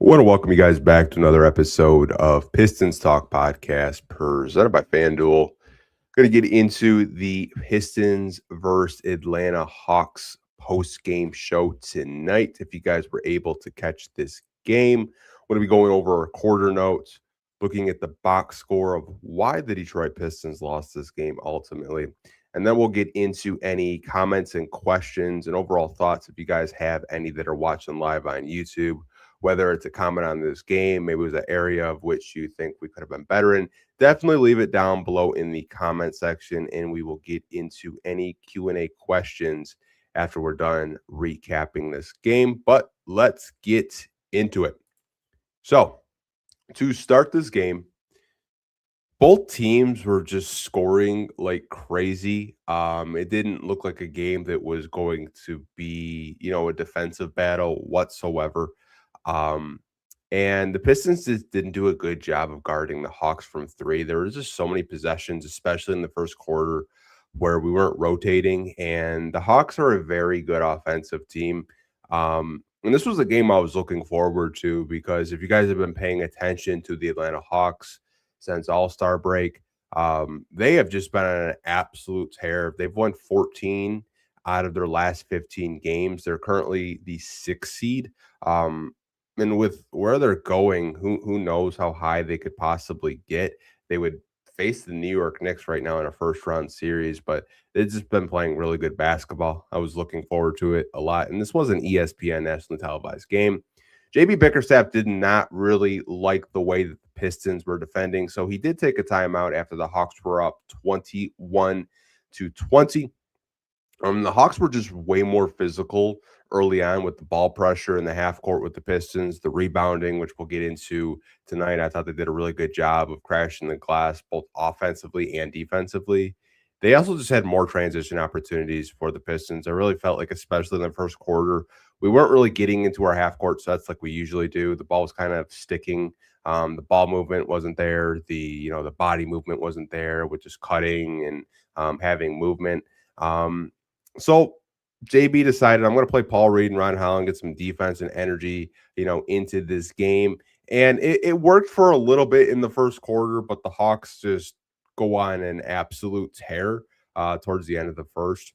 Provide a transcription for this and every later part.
I want to welcome you guys back to another episode of Pistons Talk Podcast, presented by FanDuel. Going to get into the Pistons versus Atlanta Hawks post-game show tonight. If you guys were able to catch this game, we're going to be going over our quarter notes, looking at the box score of why the Detroit Pistons lost this game ultimately. And then we'll get into any comments and questions and overall thoughts if you guys have any that are watching live on YouTube, whether it's a comment on this game, maybe it was an area of which you think we could have been better in. Definitely leave it down below in the comment section, and we will get into any Q&A questions after we're done recapping this game. But let's get into it. So, to start this game, both teams were just scoring like crazy. It didn't look like a game that was going to be, a defensive battle whatsoever. Um, and the Pistons just didn't do a good job of guarding the Hawks from three. There was just so many possessions, especially in the first quarter, where we weren't rotating. And the Hawks are a very good offensive team. And this was a game I was looking forward to because if you guys have been paying attention to the Atlanta Hawks since All-Star break, they have just been on an absolute tear. They've won 14 out of their last 15 games. They're currently the 6th seed. And with where they're going, who knows how high they could possibly get. They would face the New York Knicks right now in a first round series, but they've just been playing really good basketball. I was looking forward to it a lot. And this was an ESPN nationally televised game. JB Bickerstaff did not really like the way that the Pistons were defending, so he did take a timeout after the Hawks were up 21-20. The Hawks were just way more physical early on with the ball pressure in the half court with the Pistons, the rebounding, which we'll get into tonight. I thought they did a really good job of crashing the glass, both offensively and defensively. They also just had more transition opportunities for the Pistons. I really felt like, especially in the first quarter, we weren't really getting into our half court sets like we usually do. The ball was kind of sticking. The ball movement wasn't there. The body movement wasn't there with just cutting and having movement. So JB decided I'm going to play Paul Reed and Ron Holland, get some defense and energy, into this game. And it worked for a little bit in the first quarter, but the Hawks just go on an absolute tear towards the end of the first.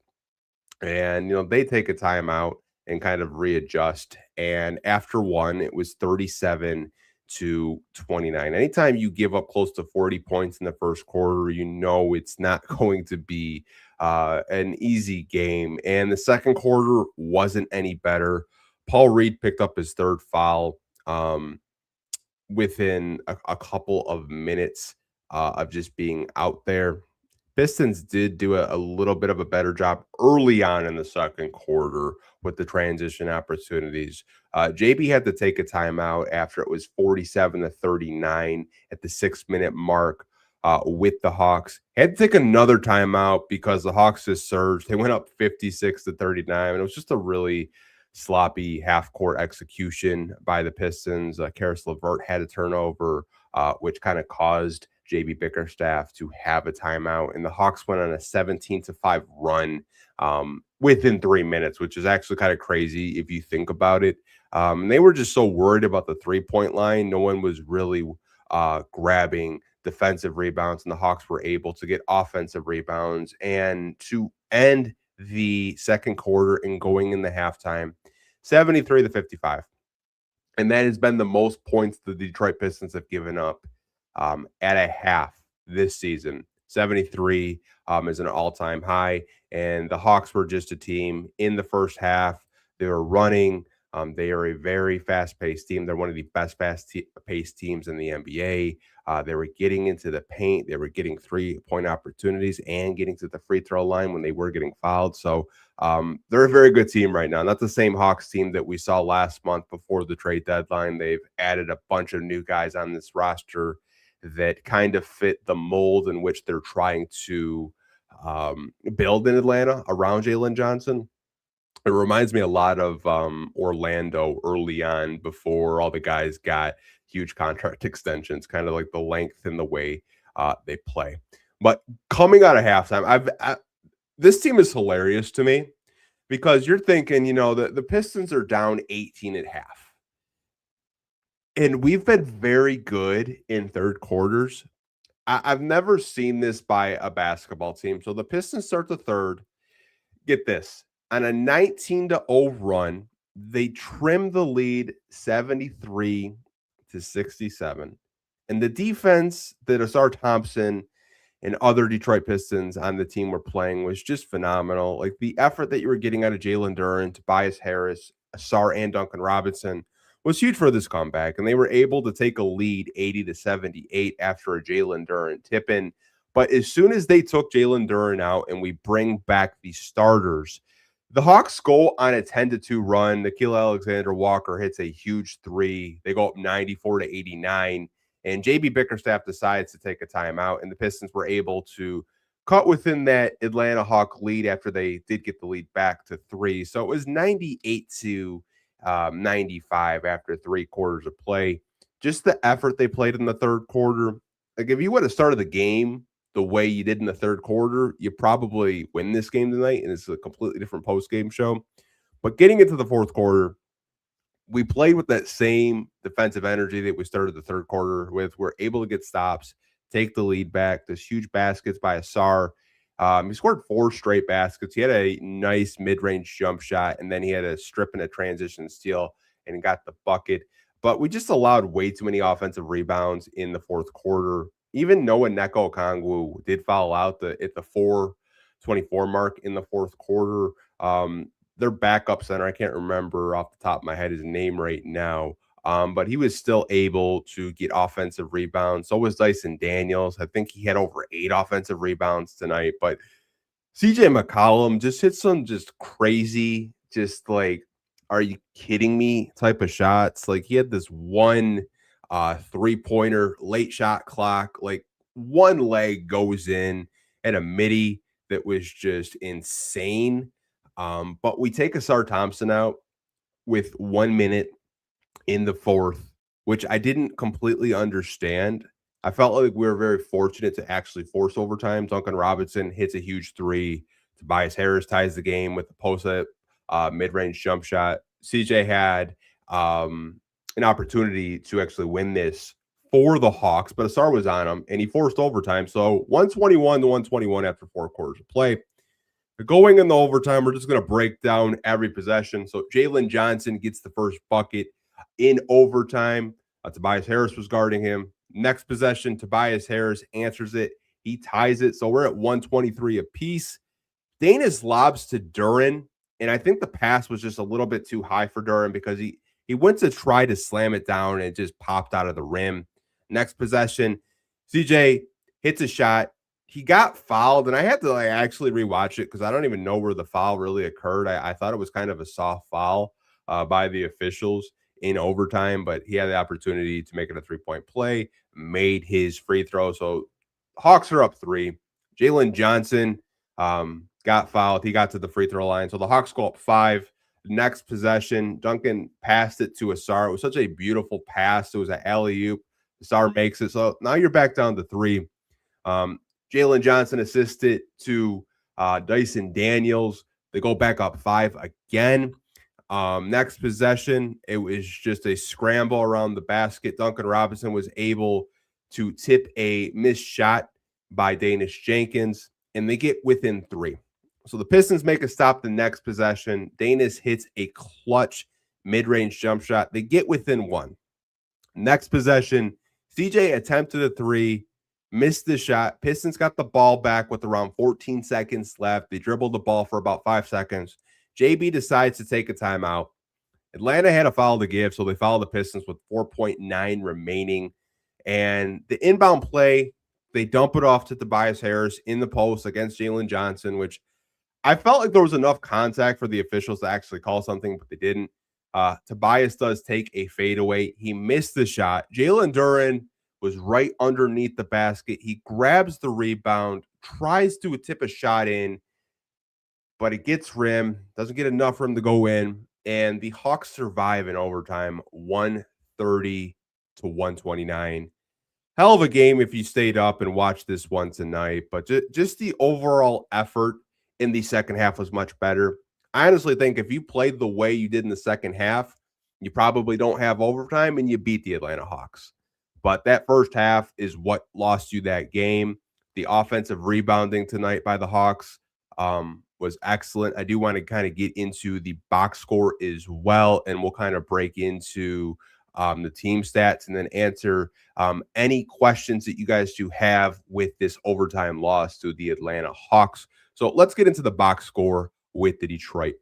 And, they take a timeout and kind of readjust. And after one, it was 37-29. Anytime you give up close to 40 points in the first quarter, it's not going to be an easy game. And the second quarter wasn't any better. Paul Reed picked up his third foul within a couple of minutes of just being out there. Pistons did do a little bit of a better job early on in the second quarter with the transition opportunities. JB had to take a timeout after it was 47-39 at the 6-minute mark with the Hawks. Had to take another timeout because the Hawks just surged. They went up 56-39, and it was just a really sloppy half-court execution by the Pistons. Karis LeVert had a turnover, which kind of caused JB Bickerstaff to have a timeout, and the Hawks went on a 17-5 run within 3 minutes, which is actually kind of crazy if you think about it. They were just so worried about the three-point line. No one was really grabbing defensive rebounds, and the Hawks were able to get offensive rebounds. And to end the second quarter and going in the halftime, 73-55. And that has been the most points the Detroit Pistons have given up at a half this season. 73 is an all-time high, and the Hawks were just a team in the first half. They were running. They are a very fast-paced team. They're one of the best fast-paced teams in the NBA. They were getting into the paint. They were getting three-point opportunities and getting to the free throw line when they were getting fouled. So they're a very good team right now. Not the same Hawks team that we saw last month before the trade deadline. They've added a bunch of new guys on this roster that kind of fit the mold in which they're trying to build in Atlanta around Jalen Johnson. It reminds me a lot of Orlando early on before all the guys got huge contract extensions, kind of like the length and the way they play. But coming out of halftime, this team is hilarious to me because you're thinking, the Pistons are down 18 at half. And we've been very good in third quarters. I've never seen this by a basketball team. So the Pistons start the third. Get this, on a 19-0 run, they trim the lead 73-67. And the defense that Asar Thompson and other Detroit Pistons on the team were playing was just phenomenal. Like the effort that you were getting out of Jalen Duren, Tobias Harris, Asar, and Duncan Robinson was huge for this comeback. And they were able to take a lead 80-78 after a Jalen Duren tip in. But as soon as they took Jalen Duren out and we bring back the starters, the Hawks go on a 10-2 run. Nickeil Alexander-Walker hits a huge three. They go up 94-89. And JB Bickerstaff decides to take a timeout, and the Pistons were able to cut within that Atlanta Hawk lead after they did get the lead back to three. So it was 98-95 after 3 quarters of play. Just the effort they played in the third quarter. Like if you would have started the game the way you did in the third quarter, you probably win this game tonight, and it's a completely different post-game show. But getting into the fourth quarter, we played with that same defensive energy that we started the third quarter with. We're able to get stops, take the lead back. There's huge baskets by Asar. He scored 4 straight baskets. He had a nice mid-range jump shot, and then he had a strip and a transition steal and got the bucket. But we just allowed way too many offensive rebounds in the fourth quarter. Even Noah Neko Okongwu did foul out at the 4:24 mark in the fourth quarter. Their backup center, I can't remember off the top of my head his name right now, but he was still able to get offensive rebounds. So was Dyson Daniels. I think he had over 8 offensive rebounds tonight. But CJ McCollum just hit some just crazy, just like, are you kidding me type of shots. Like he had this one 3-pointer late shot clock, like one leg goes in at a midi that was just insane. But we take Asar Thompson out with 1 minute in the fourth, which I didn't completely understand. I felt like we were very fortunate to actually force overtime. Duncan Robinson hits a huge three. Tobias Harris ties the game with the post-up mid-range jump shot. CJ had an opportunity to actually win this for the Hawks, but Asar was on him, and he forced overtime. So 121-121 after 4 quarters of play. Going in the overtime, we're just going to break down every possession. So Jalen Johnson gets the first bucket in overtime. Tobias Harris was guarding him. Next possession, Tobias Harris answers it. He ties it. So we're at 123 apiece. Danis lobs to Duren, and I think the pass was just a little bit too high for Duren because he went to try to slam it down and it just popped out of the rim. Next possession, CJ hits a shot. He got fouled, and I had to actually rewatch it because I don't even know where the foul really occurred. I thought it was kind of a soft foul by the officials in overtime, but he had the opportunity to make it a 3-point play, made his free throw. So Hawks are up 3. Jalen Johnson got fouled. He got to the free throw line. So the Hawks go up 5. Next possession, Duncan passed it to Asar. It was such a beautiful pass. It was an alley-oop. Asar makes it. So now you're back down to 3. Jalen Johnson assisted to Dyson Daniels. They go back up 5 again. Next possession, it was just a scramble around the basket. Duncan Robinson was able to tip a missed shot by Danish Jenkins, and they get within 3. So the Pistons make a stop the next possession. Danish hits a clutch mid-range jump shot. They get within 1. Next possession, CJ attempted a 3, missed the shot. Pistons got the ball back with around 14 seconds left. They dribbled the ball for about 5 seconds. JB decides to take a timeout. Atlanta had a foul to give, so they fouled the Pistons with 4.9 remaining. And the inbound play, they dump it off to Tobias Harris in the post against Jalen Johnson, which I felt like there was enough contact for the officials to actually call something, but they didn't. Tobias does take a fadeaway. He missed the shot. Jalen Duren was right underneath the basket. He grabs the rebound, tries to tip a shot in, but it gets rim, doesn't get enough for him to go in, and the Hawks survive in overtime, 130-129. Hell of a game if you stayed up and watched this one tonight, but just the overall effort in the second half was much better. I honestly think if you played the way you did in the second half, You probably don't have overtime and you beat the Atlanta Hawks. But that first half is what lost you that game. The offensive rebounding tonight by the Hawks was excellent. I do want to kind of get into the box score as well, and we'll kind of break into the team stats and then answer any questions that you guys do have with this overtime loss to the Atlanta Hawks. So let's get into the box score with the Detroit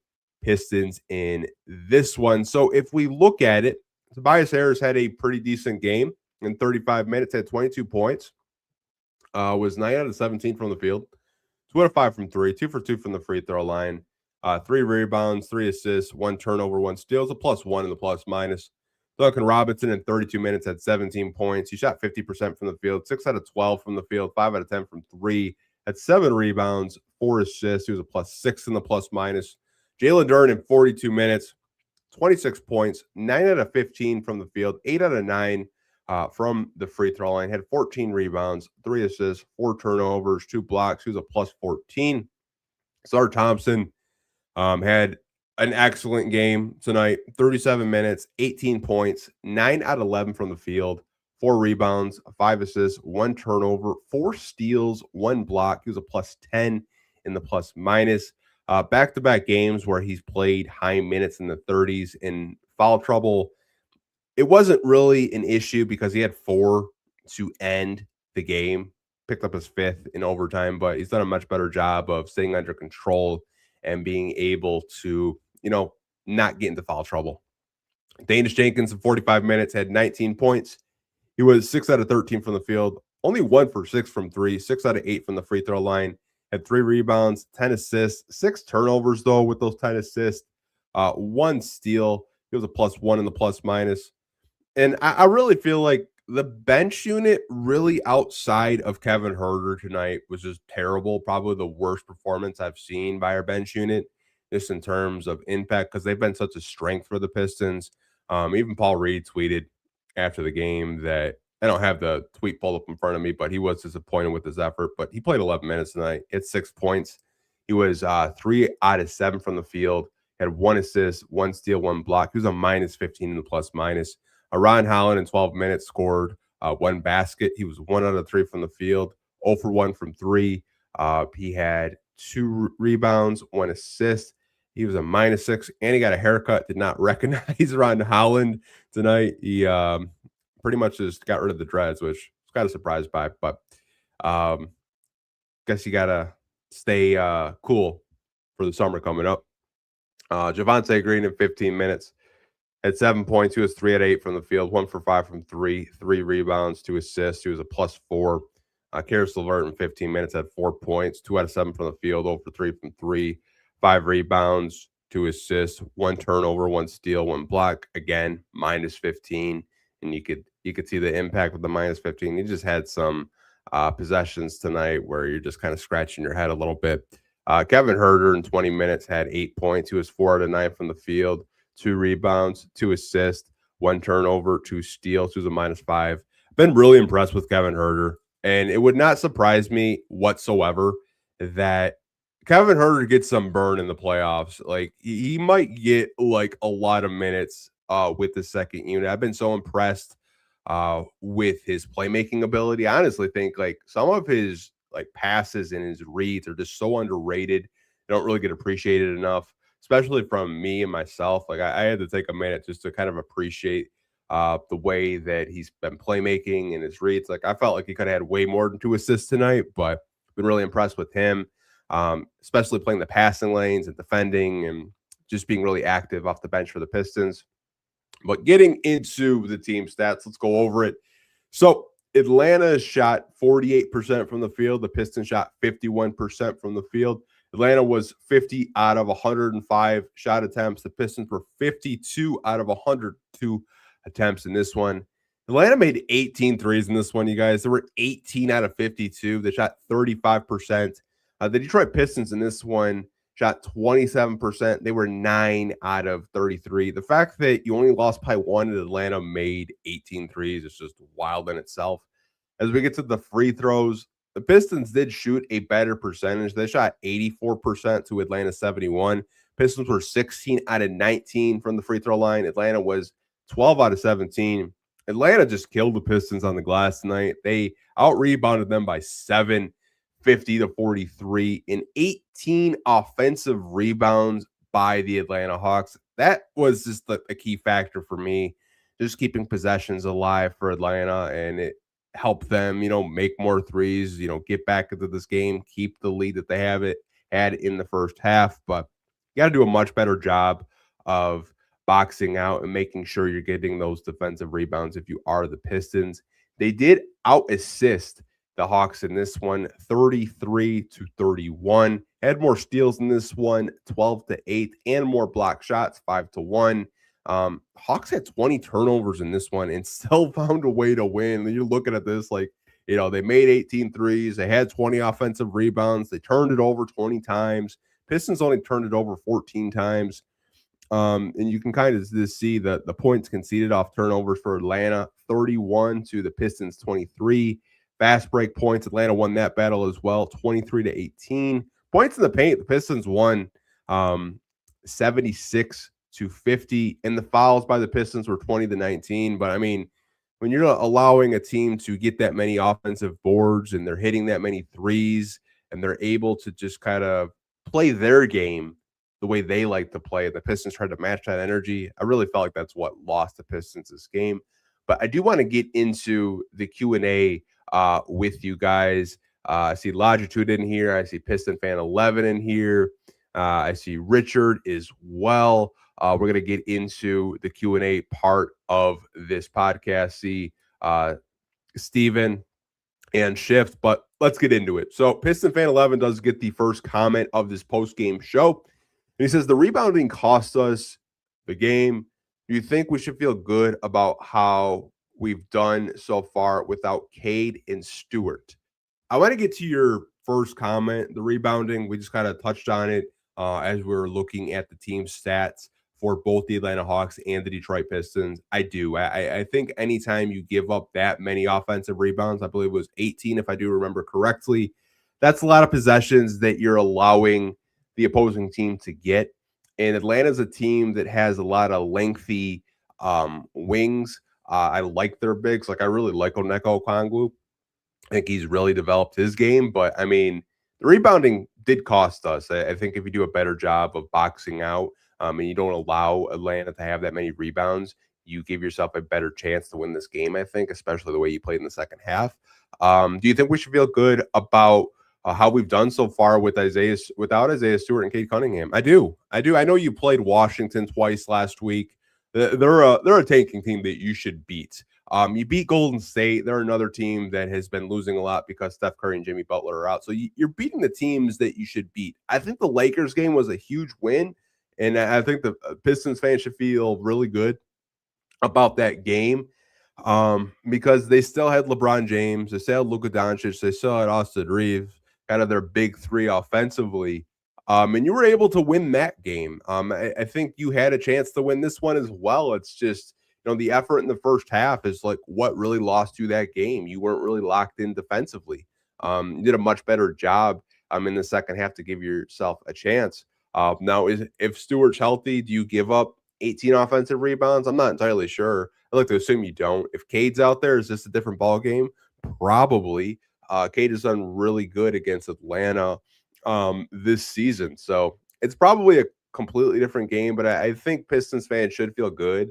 Pistons in this one. So if we look at it, Tobias Harris had a pretty decent game in 35 minutes, had 22 points, was 9 out of 17 from the field, 2 out of 5 from 3, 2 for 2 from the free throw line, 3 rebounds, 3 assists, 1 turnover, 1 steals, a +1 in the plus minus. Duncan Robinson in 32 minutes had 17 points. He shot 50% from the field, 6 out of 12 from the field, 5 out of 10 from 3, had 7 rebounds, 4 assists. He was a +6 in the plus minus. Jalen Duren in 42 minutes, 26 points, 9 out of 15 from the field, 8 out of 9 from the free throw line, had 14 rebounds, 3 assists, 4 turnovers, 2 blocks. He was a +14. Sar Thompson had an excellent game tonight, 37 minutes, 18 points, 9 out of 11 from the field, 4 rebounds, 5 assists, 1 turnover, 4 steals, 1 block. He was a +10 in the plus minus. Back-to-back games where he's played high minutes in the 30s in foul trouble. It wasn't really an issue because he had 4 to end the game, picked up his 5th in overtime, but he's done a much better job of staying under control and being able to, not get into foul trouble. Danish Jenkins in 45 minutes had 19 points. He was 6 out of 13 from the field, only 1 for 6 from 3, 6 out of 8 from the free throw line, had 3 rebounds, 10 assists, 6 turnovers, though, with those 10 assists, 1 steal. He was a +1 in the plus minus. And I really feel like the bench unit really outside of Kevin Huerter tonight was just terrible. Probably the worst performance I've seen by our bench unit, just in terms of impact, because they've been such a strength for the Pistons. Even Paul Reed tweeted after the game that I don't have the tweet pulled up in front of me, but he was disappointed with his effort. But he played 11 minutes tonight. Hit 6 points. He was 3 out of 7 from the field. Had 1 assist, 1 steal, 1 block. He was a -15 in the plus minus. Ron Holland in 12 minutes scored 1 basket. He was 1 out of 3 from the field, 0 for 1 from 3. He had 2 rebounds, 1 assist. He was a -6, and he got a haircut. Did not recognize Ron Holland tonight. He pretty much just got rid of the dreads, which I was kind of surprised by. But guess you got to stay cool for the summer coming up. Javonte Green in 15 minutes. Had 7 points. He was 3 out of 8 from the field, 1 for 5 from 3, 3 rebounds, 2 assists. He was a +4. Karis LeVert in 15 minutes had 4 points, 2 out of 7 from the field, 0 for 3 from 3, 5 rebounds, 2 assists, 1 turnover, 1 steal, 1 block. Again, -15, and you could see the impact with the -15. He just had some possessions tonight where you're just kind of scratching your head a little bit. Kevin Huerter in 20 minutes had 8 points. He was 4 out of 9 from the field, 2 rebounds, 2 assists, 1 turnover, 2 steals. He was a -5. Been really impressed with Kevin Huerter, and it would not surprise me whatsoever that Kevin Huerter gets some burn in the playoffs. Like, he might get like a lot of minutes with the second unit. I've been so impressed with his playmaking ability. I honestly think like some of his like passes and his reads are just so underrated. They don't really get appreciated enough, especially from me and myself. Like I had to take a minute just to kind of appreciate the way that he's been playmaking and his reads. Like I felt like he could have had way more than 2 assists tonight, but been really impressed with him, especially playing the passing lanes and defending and just being really active off the bench for the Pistons. But getting into the team stats, let's go over it. So Atlanta shot 48% from the field. The Pistons shot 51% from the field. Atlanta was 50 out of 105 shot attempts. The Pistons were 52 out of 102 attempts in this one. Atlanta made 18 threes in this one, you guys. There were 18 out of 52. They shot 35%. The Detroit Pistons in this one shot 27%. They were 9 out of 33. The fact that you only lost by 1 and Atlanta made 18 threes is just wild in itself. As we get to the free throws, the Pistons did shoot a better percentage. They shot 84% to Atlanta 71. Pistons were 16 out of 19 from the free throw line. Atlanta was 12 out of 17. Atlanta just killed the Pistons on the glass tonight. They out-rebounded them by 7, 50 to 43, and 18 offensive rebounds by the Atlanta Hawks. That was just a key factor for me, just keeping possessions alive for Atlanta, and it helped them, make more threes, get back into this game, keep the lead that they had in the first half. But you got to do a much better job of boxing out and making sure you're getting those defensive rebounds if you are the Pistons. They did out assist the Hawks in this one, 33 to 31. Had more steals in this one, 12 to 8, and more block shots, 5 to 1. Hawks had 20 turnovers in this one and still found a way to win. And you're looking at this like, they made 18 threes. They had 20 offensive rebounds. They turned it over 20 times. Pistons only turned it over 14 times. And you can kind of just see the points conceded off turnovers for Atlanta, 31 to the Pistons 23. Fast break points, Atlanta won that battle as well, 23 to 18. Points in the paint, the Pistons won 76 to 50, and the fouls by the Pistons were 20 to 19. But I mean, when you're allowing a team to get that many offensive boards and they're hitting that many threes and they're able to just kind of play their game the way they like to play, the Pistons tried to match that energy. I really felt like that's what lost the Pistons this game. But I do want to get into the Q&A with you guys. I see Longitude in here. I see Piston Fan 11 in here. I see Richard as well. We're going to get into the Q&A part of this podcast. See Steven and Shift, but let's get into it. So Piston Fan 11 does get the first comment of this post-game show. And he says, the rebounding cost us the game. Do you think we should feel good about how we've done so far without Cade and Stewart? I want to get to your first comment, the rebounding. We just kind of touched on it as we were looking at the team stats for both the Atlanta Hawks and the Detroit Pistons. I do. I think anytime you give up that many offensive rebounds, I believe it was 18, if I do remember correctly, that's a lot of possessions that you're allowing the opposing team to get. And Atlanta's a team that has a lot of lengthy wings. I like their bigs. Like, I really like Onyeka Okongwu. I think he's really developed his game. But, I mean, the rebounding did cost us. I think if you do a better job of boxing out and you don't allow Atlanta to have that many rebounds, you give yourself a better chance to win this game, I think, especially the way you played in the second half. Do you think we should feel good about how we've done so far without Isaiah Stewart and Cade Cunningham? I do. I know you played Washington twice last week. They're a tanking team that you should beat. You beat Golden State. They're another team that has been losing a lot because Steph Curry and Jimmy Butler are out. So you're beating the teams that you should beat. I think the Lakers game was a huge win, and I think the Pistons fans should feel really good about that game. Because they still had LeBron James, they still had Luka Doncic, they still had Austin Reeves, kind of their big three offensively. And you were able to win that game. I think you had a chance to win this one as well. It's just, the effort in the first half is like what really lost you that game. You weren't really locked in defensively. You did a much better job in the second half to give yourself a chance. Now, if Stewart's healthy, do you give up 18 offensive rebounds? I'm not entirely sure. I like to assume you don't. If Cade's out there, is this a different ball game? Probably. Cade has done really good against Atlanta this season. So it's probably a completely different game, but I think Pistons fans should feel good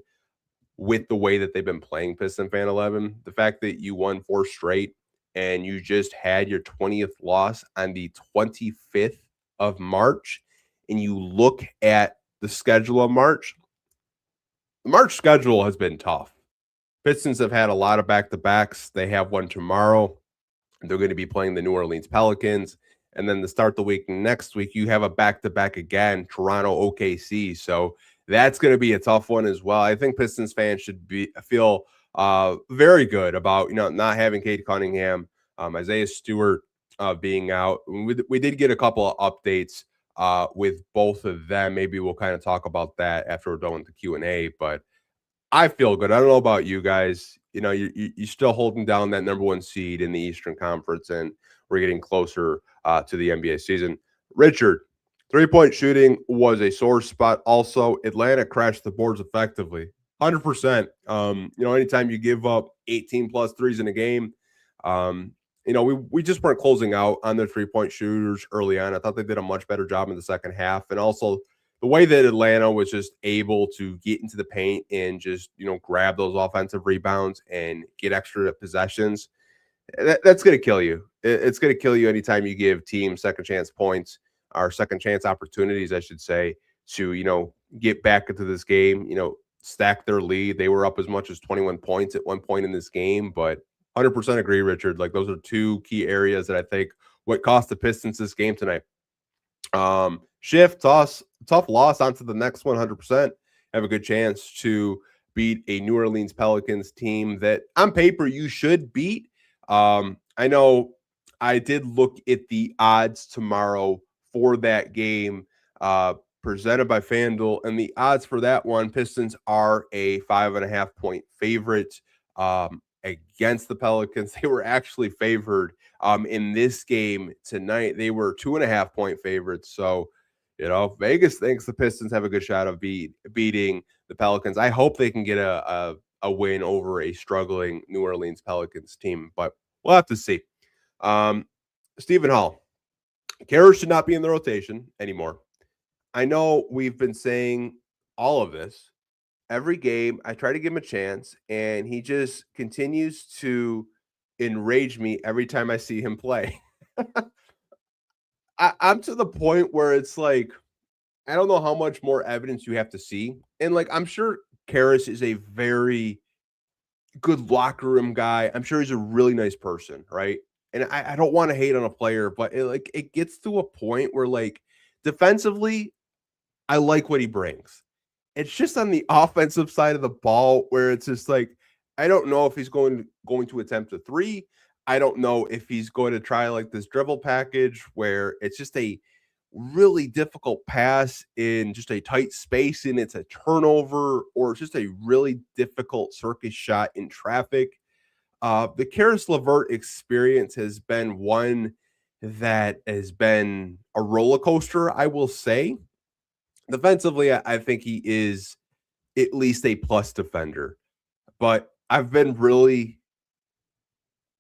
with the way that they've been playing Piston Fan 11. The fact that you won 4 straight and you just had your 20th loss on the 25th of March, and you look at the schedule of March, the March schedule has been tough. Pistons have had a lot of back-to-backs. They have one tomorrow. They're going to be playing the New Orleans Pelicans. And then to start the week next week, you have a back-to-back again, Toronto OKC. So that's going to be a tough one as well. I think Pistons fans should feel very good about, not having Cade Cunningham, Isaiah Stewart being out. We did get a couple of updates with both of them. Maybe we'll kind of talk about that after we're done with the Q&A, but I feel good. I don't know about you guys. You're still holding down that number 1 seed in the Eastern Conference, and we're getting closer to the NBA season. Richard, 3-point shooting was a sore spot. Also, Atlanta crashed the boards effectively. 100%. Anytime you give up 18 plus threes in a game, um, we just weren't closing out on their 3-point shooters early on. I thought they did a much better job in the second half. And also the way that Atlanta was just able to get into the paint and just, grab those offensive rebounds and get extra possessions, that's going to kill you. It's going to kill you anytime you give teams second chance points or second chance opportunities, I should say, to, get back into this game, stack their lead. They were up as much as 21 points at one point in this game, but 100% agree, Richard. Like those are two key areas that I think what cost the Pistons this game tonight. Tough loss onto the next 100%. Have a good chance to beat a New Orleans Pelicans team that on paper you should beat. I know I did look at the odds tomorrow for that game presented by FanDuel, and the odds for that one, Pistons are a 5.5-point favorite against the Pelicans. They were actually favored in this game tonight. They were 2.5-point favorites. So, Vegas thinks the Pistons have a good shot of beating the Pelicans. I hope they can get a win over a struggling New Orleans Pelicans team, but we'll have to see. Stephen Hall, Karras should not be in the rotation anymore. I know we've been saying all of this. Every game, I try to give him a chance, and he just continues to enrage me every time I see him play. I'm to the point where it's like, I don't know how much more evidence you have to see. And I'm sure Karras is a very good locker room guy. I'm sure he's a really nice person, right? And I don't want to hate on a player, but it gets to a point where defensively, I like what he brings. It's just on the offensive side of the ball where it's just I don't know if he's going to attempt a three. I don't know if he's going to try this dribble package where it's just a really difficult pass in just a tight space and it's a turnover, or it's just a really difficult circus shot in traffic. The Caris LeVert experience has been one that has been a roller coaster, I will say. Defensively, I think he is at least a plus defender, but I've been really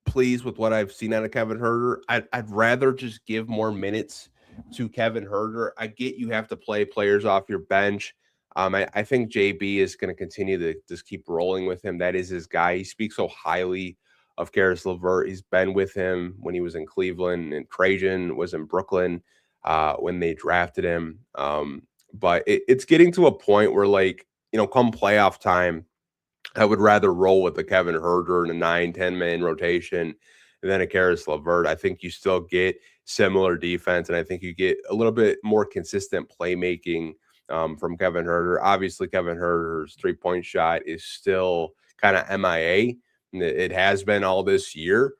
pleased with what I've seen out of Kevin Huerter. I'd rather just give more minutes to Kevin Huerter. I get you have to play players off your bench. I think JB is going to continue to just keep rolling with him. That is his guy. He speaks so highly of Caris LeVert. He's been with him when he was in Cleveland, and Trajan was in Brooklyn when they drafted him. But it's getting to a point where, come playoff time, I would rather roll with the Kevin Huerter in a 9-10 man rotation than a Caris LeVert. I think you still get similar defense, and I think you get a little bit more consistent playmaking from Kevin Huerter. Obviously, Kevin Huerter's 3-point shot is still kind of MIA. It has been all this year,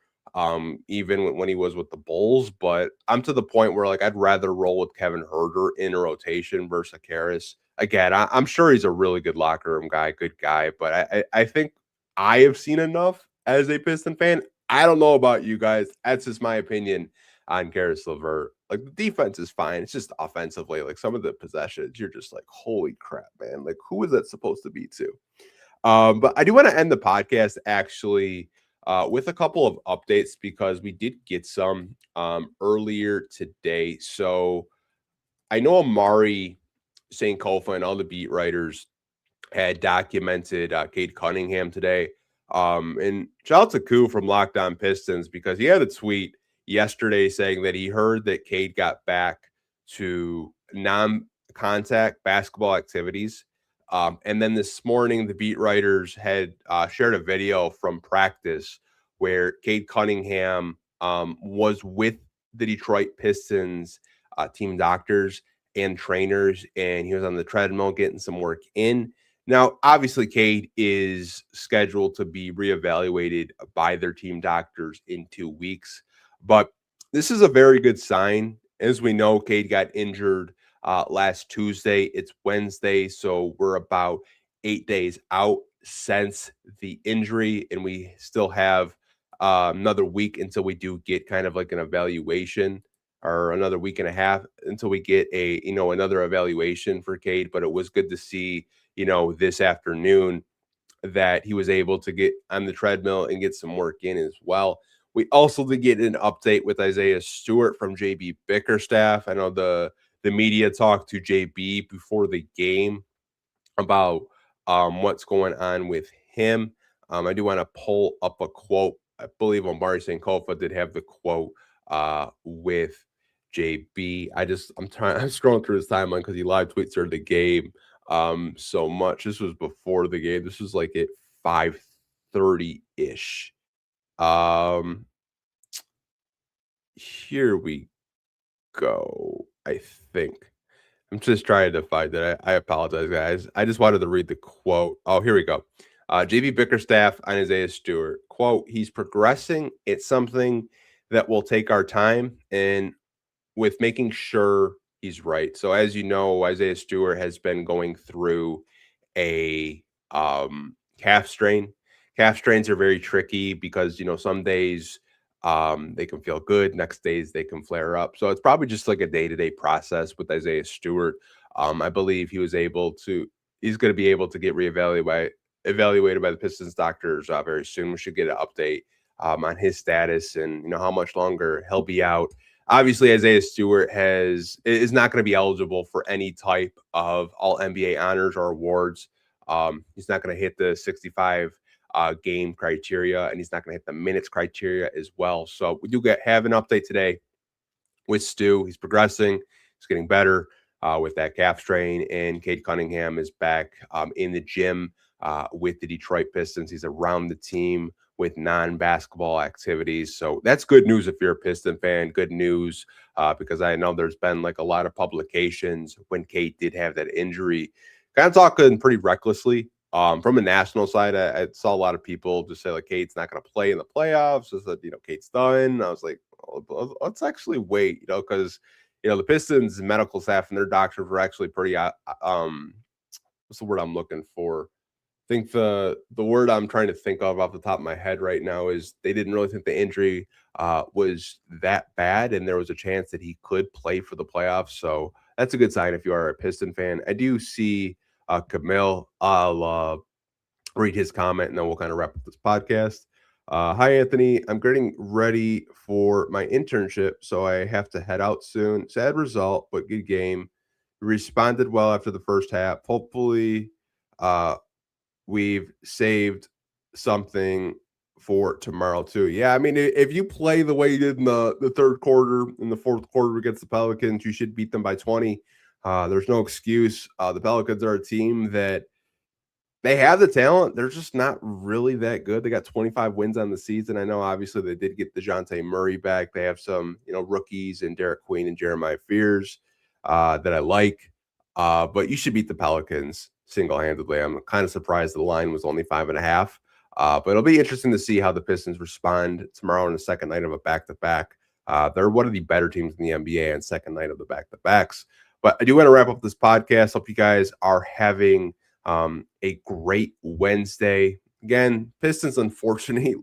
even when he was with the Bulls. But I'm to the point where I'd rather roll with Kevin Huerter in a rotation versus a Karras. Again, I'm sure he's a really good locker room guy, good guy, but I think I have seen enough as a Piston fan. I don't know about you guys. That's just my opinion on Caris LeVert. The defense is fine. It's just offensively, some of the possessions, you're just holy crap, man. Who is that supposed to be to? But I do want to end the podcast actually with a couple of updates because we did get some earlier today. So I know Amari St. Kofa and all the beat writers had documented Cade Cunningham today. And shout out to Koo from Locked On Pistons because he had a tweet yesterday saying that he heard that Cade got back to non-contact basketball activities. And then this morning, the beat writers had shared a video from practice where Cade Cunningham was with the Detroit Pistons team doctors and trainers, and he was on the treadmill getting some work in. Now, obviously, Cade is scheduled to be reevaluated by their team doctors in 2 weeks, but this is a very good sign. As we know, Cade got injured last Tuesday. It's Wednesday, so we're about 8 days out since the injury, and we still have another week until we do get kind of an evaluation. or another week and a half until we get another evaluation for Cade. But it was good to see, this afternoon that he was able to get on the treadmill and get some work in as well. We also did get an update with Isaiah Stewart from JB Bickerstaff. I know the media talked to JB before the game about what's going on with him. I do want to pull up a quote. I believe Omari Sankofa did have the quote with JB. I'm scrolling through his timeline because he live tweets during the game so much. This was before the game. This was like at 5:30 ish. Here we go. I think I'm just trying to find it. I apologize, guys. I just wanted to read the quote. Oh, here we go. JB Bickerstaff on Isaiah Stewart. Quote, he's progressing. It's something that will take our time and with making sure he's right. So as you know, Isaiah Stewart has been going through a calf strain. Calf strains are very tricky because, some days they can feel good. Next days they can flare up. So it's probably just like a day-to-day process with Isaiah Stewart. I believe he's going to be able to get evaluated by the Pistons doctors very soon. We should get an update on his status and, how much longer he'll be out. Obviously, Isaiah Stewart is not going to be eligible for any type of all NBA honors or awards. He's not going to hit the 65 game criteria, and he's not going to hit the minutes criteria as well. So we do have an update today with Stu. He's progressing. He's getting better with that calf strain, and Cade Cunningham is back in the gym with the Detroit Pistons. He's around the team with non-basketball activities. So that's good news if you're a Piston fan. Good news because I know there's been like a lot of publications when Cade did have that injury, kind of talking pretty recklessly. From a national side, I saw a lot of people just say like Cade's not going to play in the playoffs. Just that Cade's done. I was like, let's actually wait, because the Pistons medical staff and their doctors were actually pretty what's the word I'm looking for? I think the word I'm trying to think of off the top of my head right now is they didn't really think the injury was that bad, and there was a chance that he could play for the playoffs. So that's a good sign if you are a Piston fan. I do see Camille. I'll read his comment, and then we'll kind of wrap up this podcast. Hi, Anthony. I'm getting ready for my internship, so I have to head out soon. Sad result, but good game. Responded well after the first half. Hopefully, we've saved something for tomorrow too. Yeah, I mean, if you play the way you did in the third quarter, in the fourth quarter against the Pelicans, you should beat them by 20. There's no excuse. The Pelicans are a team that they have the talent. They're just not really that good. They got 25 wins on the season. I know, obviously, they did get DeJounte Murray back. They have some, rookies in Derek Queen and Jeremiah Fears that I like. But you should beat the Pelicans single-handedly. I'm kind of surprised the line was only 5.5. But it'll be interesting to see how the Pistons respond tomorrow on the second night of a back-to-back. They're one of the better teams in the NBA on second night of the back-to-backs. But I do want to wrap up this podcast. Hope you guys are having a great Wednesday. Again, Pistons unfortunately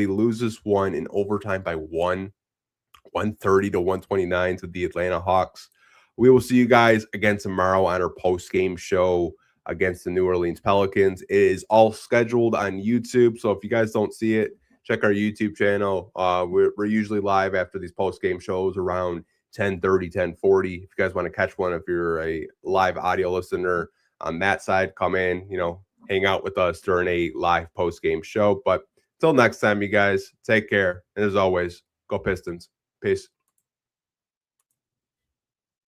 loses one in overtime by 130 to 129 to the Atlanta Hawks. We will see you guys again tomorrow on our post-game show against the New Orleans Pelicans. It is all scheduled on YouTube, so if you guys don't see it, check our YouTube channel. We're usually live after these post-game shows around 10:30, 10:40. If you guys want to catch one, if you're a live audio listener on that side, come in, hang out with us during a live post-game show. But until next time, you guys, take care. And as always, go Pistons. Peace.